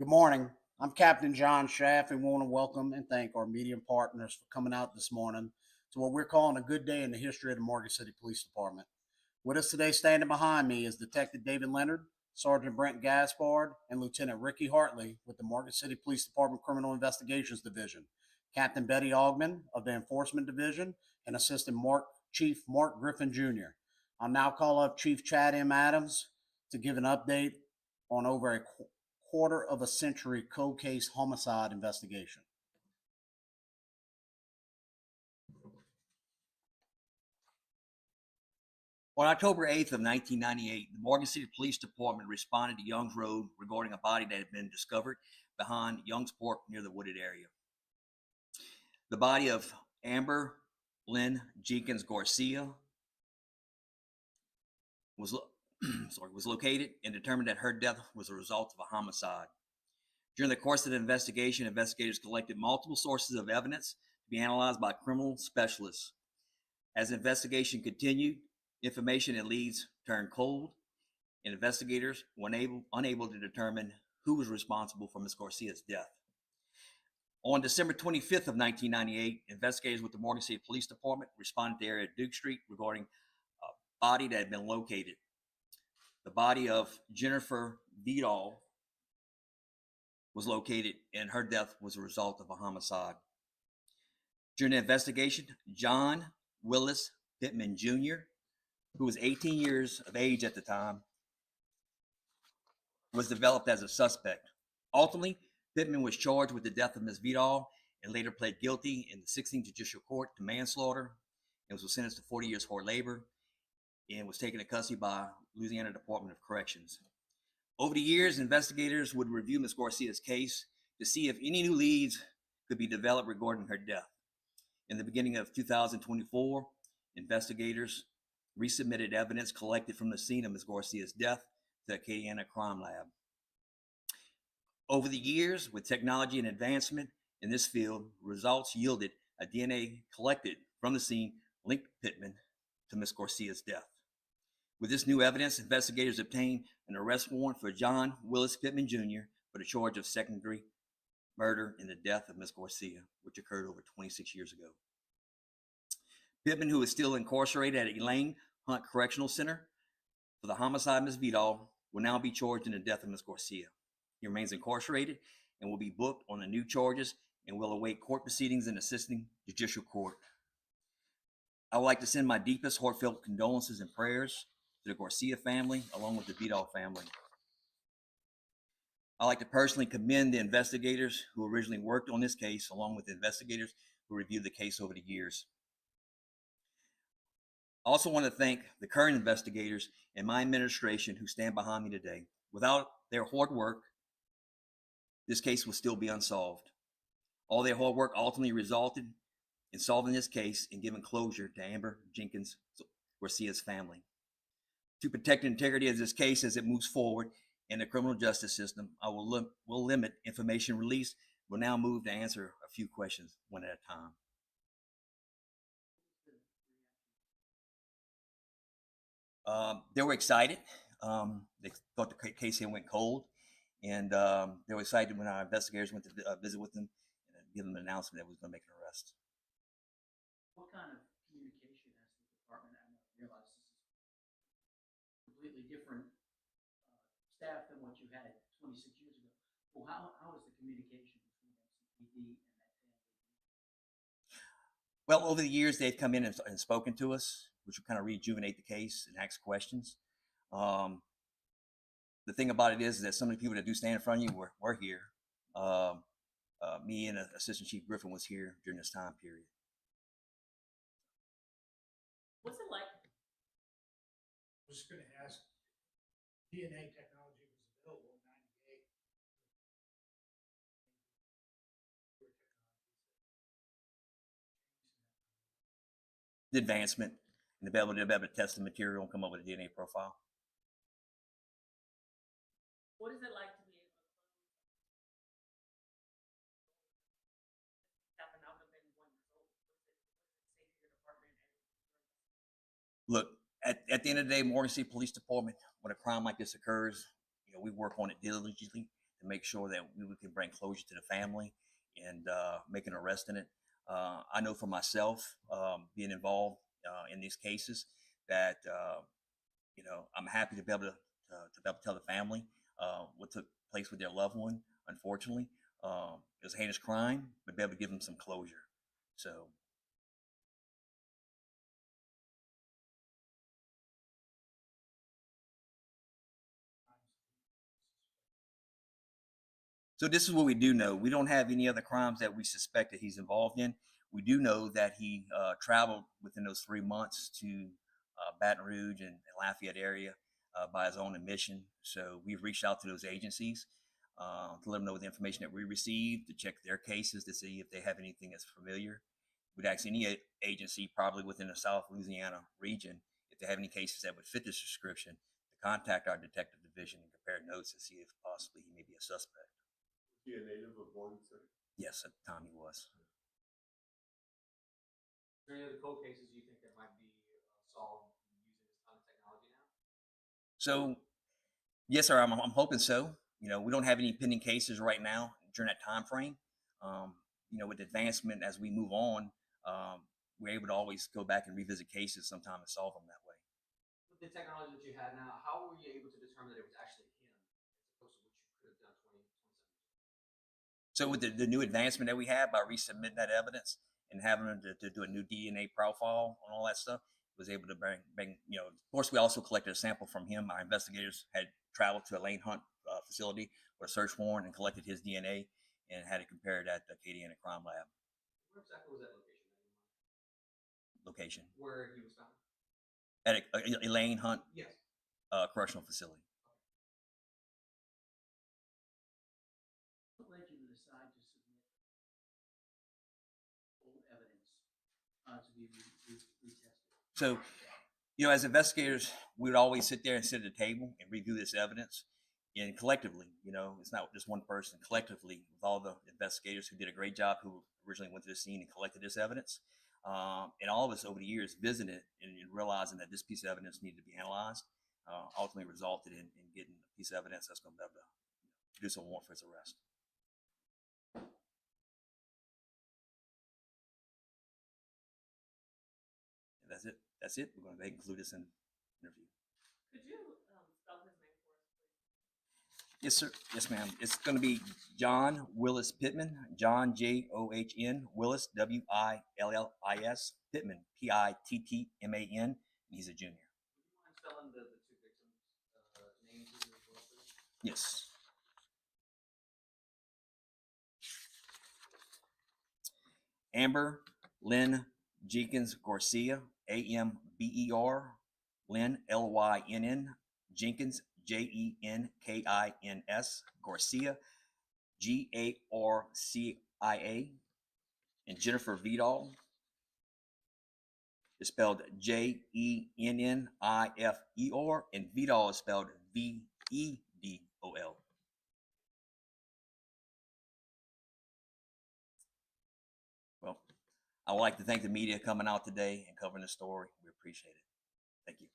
Good morning. I'm Captain John Schaff, and we want to welcome and thank our media partners for coming out this morning to what we're calling a good day in the history of the Morgan City Police Department. With us today, standing behind me, is Detective David Leonard, Sergeant Brent Gaspard, and Lieutenant Ricky Hartley with the Morgan City Police Department Criminal Investigations Division, Captain Betty Augman of the Enforcement Division, and Assistant Chief Mark Griffin Jr. I'll now call up Chief Chad M. Adams to give an update on over a quarter of a century cold case homicide investigation. On October 8th of 1998, the Morgan City Police Department responded to Young's Road regarding a body that had been discovered behind Youngsport near the wooded area. The body of Amber Lynn Jenkins Garcia was located and determined that her death was a result of a homicide. During the course of the investigation, investigators collected multiple sources of evidence to be analyzed by criminal specialists. As the investigation continued, information and leads turned cold, and investigators were unable to determine who was responsible for Ms. Garcia's death. On December 25th of 1998, investigators with the Morgan City Police Department responded to the area of Duke Street regarding a body that had been located. The body of Jennifer Vidal was located, and her death was a result of a homicide. During the investigation, John Willis Pittman Jr., who was 18 years of age at the time, was developed as a suspect. Ultimately, Pittman was charged with the death of Ms. Vidal and later pled guilty in the 16th Judicial Court to manslaughter and was sentenced to 40 years hard labor and was taken into custody by Louisiana Department of Corrections. Over the years, investigators would review Ms. Garcia's case to see if any new leads could be developed regarding her death. In the beginning of 2024, investigators resubmitted evidence collected from the scene of Ms. Garcia's death to the Acadiana Crime Lab. Over the years, with technology and advancement in this field, results yielded a DNA collected from the scene linked Pittman to Ms. Garcia's death. With this new evidence, investigators obtained an arrest warrant for John Willis Pittman Jr. for the charge of second-degree murder in the death of Ms. Garcia, which occurred over 26 years ago. Pittman, who is still incarcerated at Elaine Hunt Correctional Center for the homicide of Ms. Vidal, will now be charged in the death of Ms. Garcia. He remains incarcerated and will be booked on the new charges and will await court proceedings in the Assisting Judicial Court. I would like to send my deepest heartfelt condolences and prayers to the Garcia family, along with the Vidal family. I'd like to personally commend the investigators who originally worked on this case, along with the investigators who reviewed the case over the years. I also want to thank the current investigators and my administration who stand behind me today. Without their hard work, this case will still be unsolved. All their hard work ultimately resulted in solving this case and giving closure to Amber Jenkins Garcia's family. To protect the integrity of this case as it moves forward in the criminal justice system, I will limit information released. We'll now move to answer a few questions one at a time. They were excited. They thought the case here went cold, and they were excited when our investigators went to visit with them and give them an announcement that we was going to make an arrest. What kind of communication has the department? I realize this is completely different staff than what you had 26 years ago. Well, how is the communication between MCPD and that family? Well, over the years, they've come in and spoken to us, which will kind of rejuvenate the case and ask questions. The thing about it is that some of the people that do stand in front of you were here. Me and Assistant Chief Griffin was here during this time period. What's it like? I was just going to ask, DNA technology was available in '98. The advancement and to be able to test the material and come up with a DNA profile. What is it like to be able to happen out of any 1 year old? What does it say to your department? Look, at the end of the day, Morgan City Police Department, when a crime like this occurs, we work on it diligently to make sure that we can bring closure to the family and make an arrest in it. I know for myself, being involved in these cases, that I'm happy to be able to tell the family what took place with their loved one. Unfortunately, it was a heinous crime, but be able to give them some closure. So this is what we do know. We don't have any other crimes that we suspect that he's involved in. We do know that he traveled within those 3 months to Baton Rouge and Lafayette area by his own admission. So we've reached out to those agencies to let them know the information that we received, to check their cases to see if they have anything that's familiar. We'd ask any agency, probably within the South Louisiana region, if they have any cases that would fit this description, to contact our detective division and compare notes to see if possibly he may be a suspect. Is he a native of Boise City? Yes, at the time he was. Is there any other cold cases you think that might be solved using this kind of technology now? So, yes, sir. I'm hoping so. We don't have any pending cases right now during that time frame. With advancement as we move on, we're able to always go back and revisit cases sometime and solve them that way. With the technology that you had now, how were you able to determine that it was actually him as opposed to what you could have done 27 years ago? So with the new advancement that we have by resubmitting that evidence and having them to do a new DNA profile and all that stuff, was able to bring, of course, we also collected a sample from him. Our investigators had traveled to a Lane Hunt facility with a search warrant and collected his DNA and had it compared at the Acadiana Crime Lab Where exactly was that location where he was found? at a Lane Hunt Yes. correctional facility. What led you to decide to submit full evidence to be retested? So, as investigators, we would always sit there and sit at the table and review this evidence. And collectively, it's not just one person, collectively, with all the investigators who did a great job, who originally went to the scene and collected this evidence. And all of us over the years visited and realizing that this piece of evidence needed to be analyzed, ultimately resulted in getting a piece of evidence that's going to be able to produce a warrant for his arrest. That's it. We're going to go ahead and conclude this interview. Could you spell his name for us, please? Yes, sir. Yes, ma'am. It's going to be John Willis Pittman. John, John Willis, Willis Pittman, Pittman. And he's a junior. Would you mind spelling the two victims' names as well, please? Yes. Amber Lynn Jenkins Garcia, Amber, Lynn, Lynn, Jenkins, Jenkins, Garcia, Garcia, and Jennifer Vidal. It's spelled Jennifer, and Vidal is spelled Vedol. Well, I would like to thank the media coming out today and covering the story. We appreciate it. Thank you.